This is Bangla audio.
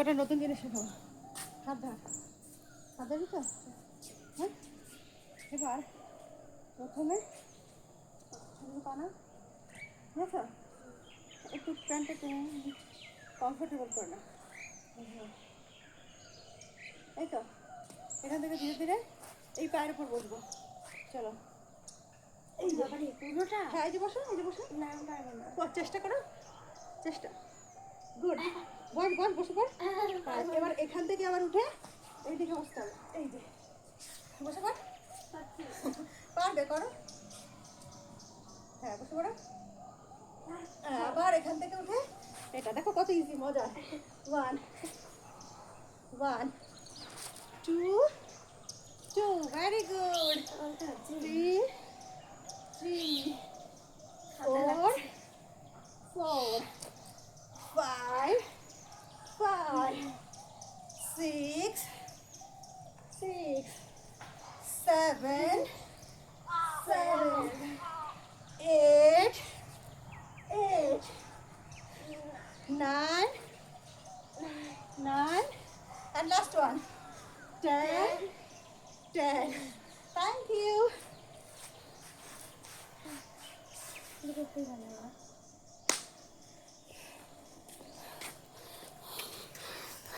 একটা নতুন জিনিস শেখাবো। হাত ধর, হাত ধরবি তো? হ্যাঁ, এবার প্রথমে পানা বুঝেছ, একটু প্যান্টটা একটু কমফোর্টেবল করে না। এই তো, এখান থেকে ধীরে ধীরে এই পায়ের উপর বসবো। চলো, এই যে পুরোটা। হ্যাঁ, এই যে বসো, এই যে বসো। না, আমি পারবো না। চেষ্টা করো, চেষ্টা। গুড, বস বস, বসে পড়। এবার এখান থেকে আবার উঠে এই দিকে বসতে হবে। এই যে বসে পড়, পারবে, করো। হ্যাঁ, বসে পড়ো। আবার এখান থেকে উঠে এটা দেখো কত ইজি, মজা। 1 1 2 2, very good. 3 3 4 4 5 5 6 6 7 7 8 8 9 9 and last one 10 10. Thank you.